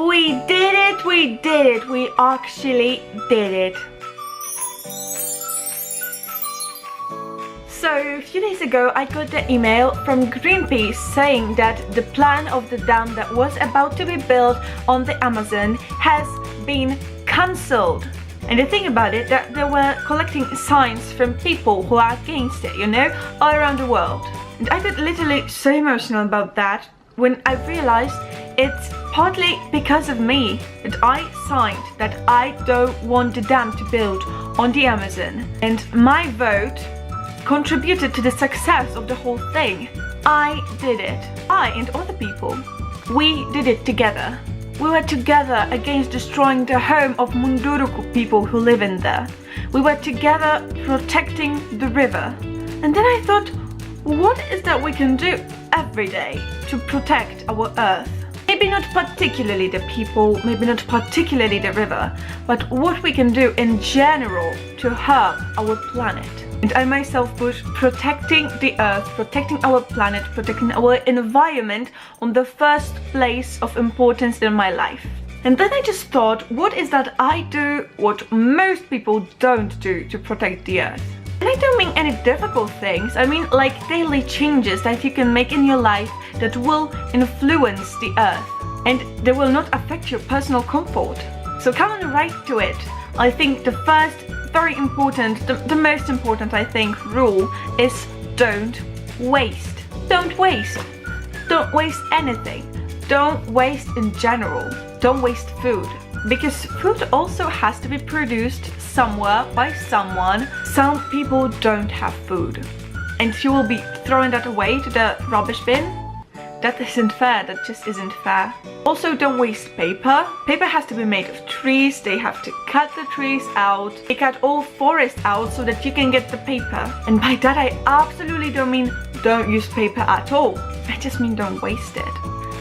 We did it, we actually did it. So a few days ago I got the email from Greenpeace saying that the plan of the dam that was about to be built on the Amazon has been cancelled. And the thing about it, that they were collecting signs from people who are against it, you know, all around the world. And I got literally so emotional about that when I realized it's partly because of me that I signed that I don't want the dam to build on the Amazon. And my vote contributed to the success of the whole thing. I did it. I and other people. We did it together. We were together against destroying the home of Munduruku people who live in there. We were together protecting the river. And then I thought, what is that we can do every day to protect our earth? Maybe not particularly the people, maybe not particularly the river, but what we can do in general to help our planet. And I myself put protecting the earth, protecting our planet, protecting our environment on the first place of importance in my life. And then I just thought, what is that I do what most people don't do to protect the earth? And I don't mean any difficult things, I mean like daily changes that you can make in your life that will influence the earth and they will not affect your personal comfort. So come on right to it. I think the first very important, the most important I think rule is don't waste. Don't waste. Don't waste anything. Don't waste in general. Don't waste food. Because food also has to be produced somewhere by someone. Some people don't have food. And you will be throwing that away to the rubbish bin? That isn't fair, that just isn't fair. Also, don't waste paper. Paper has to be made of trees, they have to cut the trees out. They cut all forests out so that you can get the paper. And by that I absolutely don't mean don't use paper at all. I just mean don't waste it.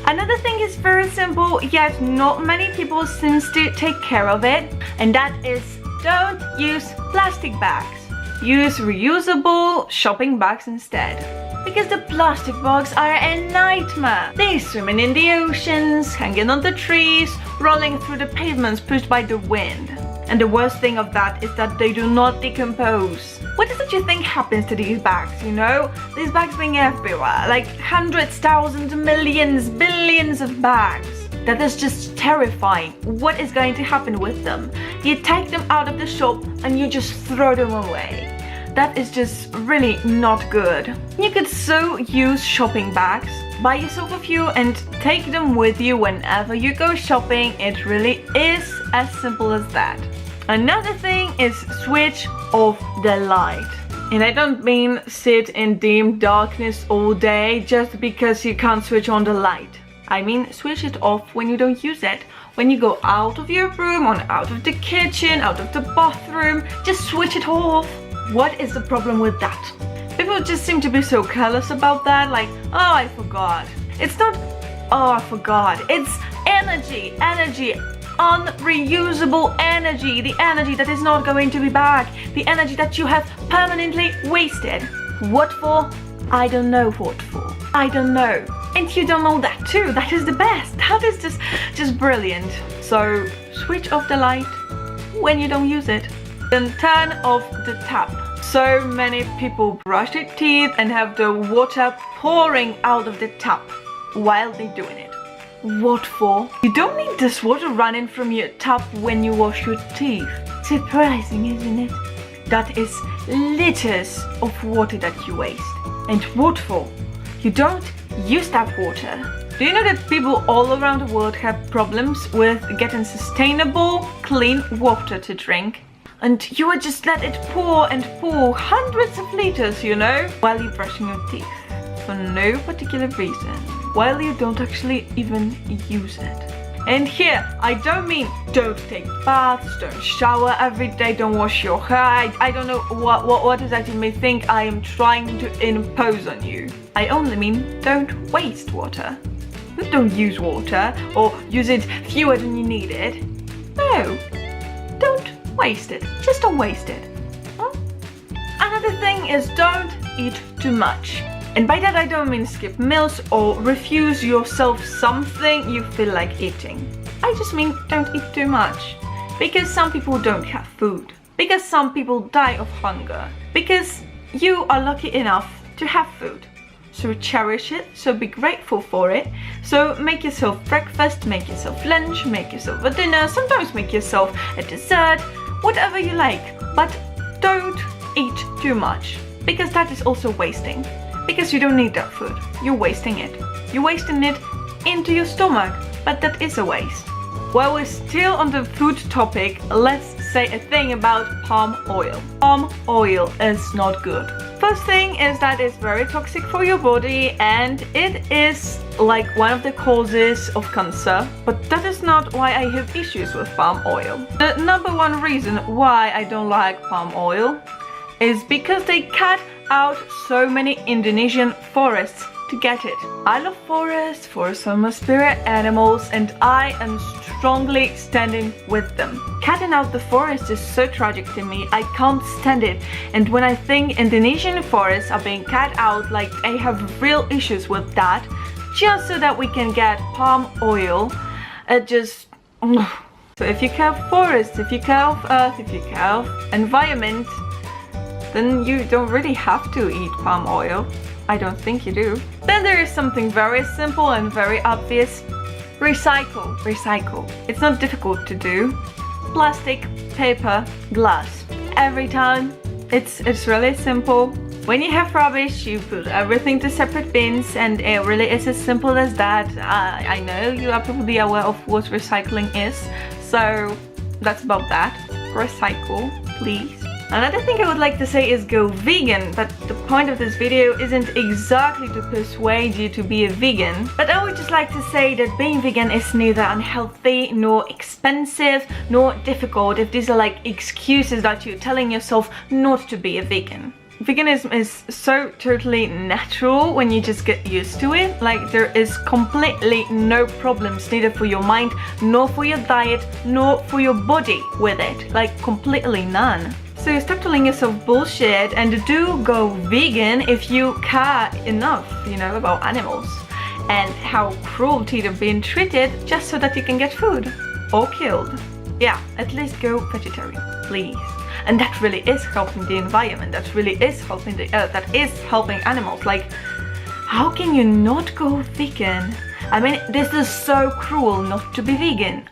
Another thing is very simple, yet not many people seems to take care of it. And that is don't use plastic bags. Use reusable shopping bags instead. Because the plastic bags are a nightmare. They swimming in the oceans, hanging on the trees, rolling through the pavements pushed by the wind. And the worst thing of that is that they do not decompose. What is it you think happens to these bags, you know? These bags being everywhere, like hundreds, thousands, millions, billions of bags. That is just terrifying. What is going to happen with them? You take them out of the shop and you just throw them away. That is just really not good. You could so use shopping bags. Buy yourself a few and take them with you whenever you go shopping. It really is as simple as that. Another thing is switch off the light. And I don't mean sit in dim darkness all day just because you can't switch on the light. I mean switch it off when you don't use it. When you go out of your room, or out of the kitchen, out of the bathroom, just switch it off. What is the problem with that? People just seem to be so careless about that, like, oh, I forgot. It's not, oh, I forgot. It's energy, unreusable energy, the energy that is not going to be back, the energy that you have permanently wasted. What for? I don't know what for. I don't know. And you don't know that too. That is the best. That is just brilliant. So switch off the light when you don't use it. Then turn off the tap. So many people brush their teeth and have the water pouring out of the tap while they're doing it. What for? You don't need this water running from your tap when you wash your teeth. Surprising, isn't it? That is liters of water that you waste. And what for? You don't use that water. Do you know that people all around the world have problems with getting sustainable, clean water to drink? And you would just let it pour and pour hundreds of liters, you know, while you're brushing your teeth. For no particular reason. While you don't actually even use it. And here, I don't mean don't take baths, don't shower every day, don't wash your hair. I don't know what is that you may think I am trying to impose on you. I only mean don't waste water. Don't use water or use it fewer than you need it. No, don't waste it. Just don't waste it. Huh? Another thing is don't eat too much. And by that I don't mean skip meals or refuse yourself something you feel like eating. I just mean don't eat too much. Because some people don't have food. Because some people die of hunger. Because you are lucky enough to have food. So cherish it, so be grateful for it. So make yourself breakfast, make yourself lunch, make yourself a dinner, sometimes make yourself a dessert, whatever you like. But don't eat too much, because that is also wasting. Because you don't need that food, you're wasting it. You're wasting it into your stomach, but that is a waste. While we're still on the food topic, let's say a thing about palm oil. Palm oil is not good. First thing is that it's very toxic for your body and it is like one of the causes of cancer, but that is not why I have issues with palm oil. The number one reason why I don't like palm oil is because they cut out so many Indonesian forests to get it. I love forests, forests are my spirit animals, and I am strongly standing with them. Cutting out the forest is so tragic to me, I can't stand it. And when I think Indonesian forests are being cut out, like I have real issues with that, just so that we can get palm oil, it just... So if you care of forests, if you care of earth, if you care of environment, then you don't really have to eat palm oil. I don't think you do. Then there is something very simple and very obvious. Recycle. Recycle. It's not difficult to do. Plastic, paper, glass. Every time. It's really simple. When you have rubbish, you put everything to separate bins, and it really is as simple as that. I know you are probably aware of what recycling is, so that's about that. Recycle, please. Another thing I would like to say is go vegan, but the point of this video isn't exactly to persuade you to be a vegan, but I would just like to say that being vegan is neither unhealthy, nor expensive, nor difficult, if these are like excuses that you're telling yourself not to be a vegan. Veganism is so totally natural when you just get used to it. Like there is completely no problems neither for your mind, nor for your diet, nor for your body with it. Like completely none. So stop telling yourself bullshit and do go vegan if you care enough, you know, about animals and how cruelty they're being treated just so that you can get food or killed. Yeah, at least go vegetarian, please. And that really is helping the environment, that really is helping the earth, that is helping animals. Like, how can you not go vegan? I mean, this is so cruel not to be vegan.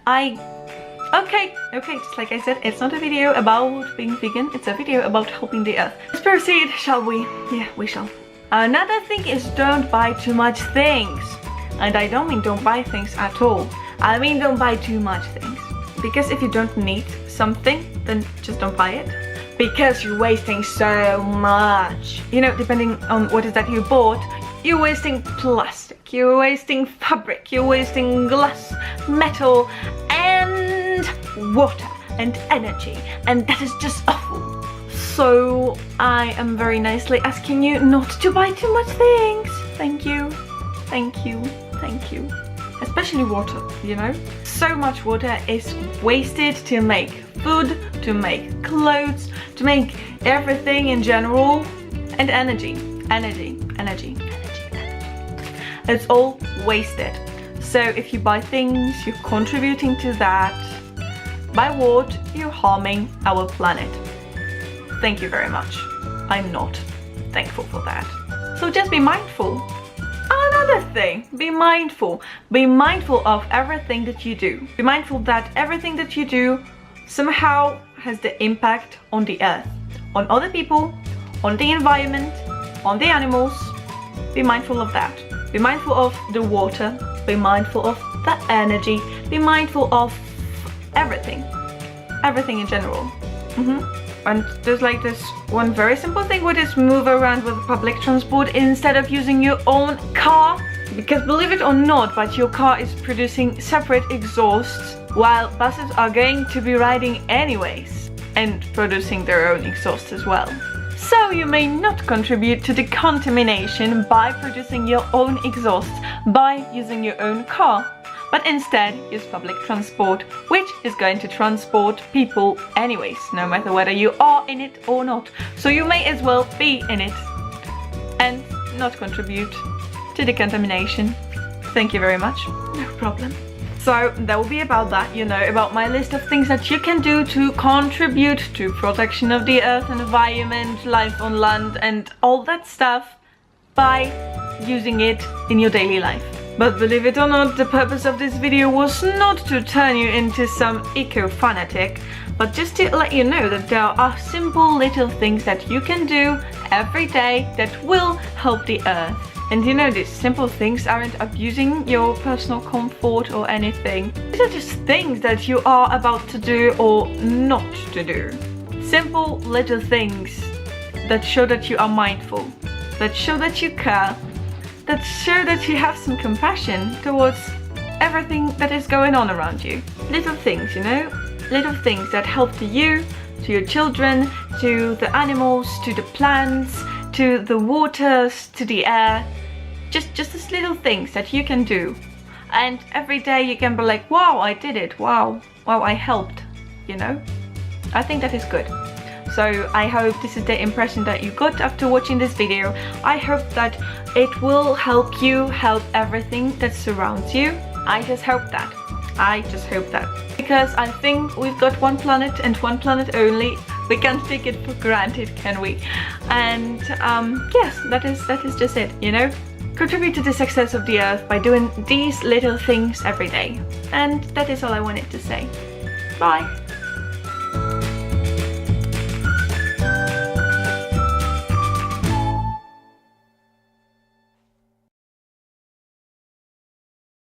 Okay, just like I said, it's not a video about being vegan, it's a video about helping the earth. Let's proceed, shall we? Yeah, we shall. Another thing is don't buy too much things. And I don't mean don't buy things at all. I mean don't buy too much things. Because if you don't need something, then just don't buy it. Because you're wasting so much. You know, depending on what is that you bought, you're wasting plastic, you're wasting fabric, you're wasting glass, metal, and water and energy, and that is just awful. So I am very nicely asking you not to buy too much things. Thank you, thank you, thank you. Especially water, you know? So much water is wasted to make food, to make clothes, to make everything in general, and energy. It's all wasted. So if you buy things, you're contributing to that. By what? You're harming our planet. Thank you very much. I'm not thankful for that. So just be mindful. Another thing, be mindful. Be mindful of everything that you do. Be mindful that everything that you do somehow has the impact on the earth, on other people, on the environment, on the animals. Be mindful of that. Be mindful of the water. Be mindful of the energy. Be mindful of everything in general. And there's like this one very simple thing, which is move around with public transport instead of using your own car, because believe it or not, but your car is producing separate exhausts while buses are going to be riding anyways and producing their own exhaust as well. So you may not contribute to the contamination by producing your own exhaust by using your own car, but instead use public transport, which is going to transport people anyways, no matter whether you are in it or not. So you may as well be in it and not contribute to the contamination. Thank you very much. No problem. So So that will be about that, you know, about my list of things that you can do to contribute to protection of the earth and environment, life on land and all that stuff by using it in your daily life. But believe it or not, the purpose of this video was not to turn you into some eco-fanatic, but just to let you know that there are simple little things that you can do every day that will help the earth. And you know, these simple things aren't abusing your personal comfort or anything. These are just things that you are about to do or not to do. Simple little things that show that you are mindful, that show that you care, that show that you have some compassion towards everything that is going on around you. Little things, you know? Little things that help to you, to your children, to the animals, to the plants, to the waters, to the air. Just these little things that you can do. And every day you can be like, wow, I did it. Wow, I helped, you know? I think that is good. So I hope this is the impression that you got after watching this video. I hope that it will help you help everything that surrounds you. I just hope that. Because I think we've got one planet and one planet only. We can't take it for granted, can we? And yes, that is just it, you know? Contribute to the success of the earth by doing these little things every day. And that is all I wanted to say. Bye!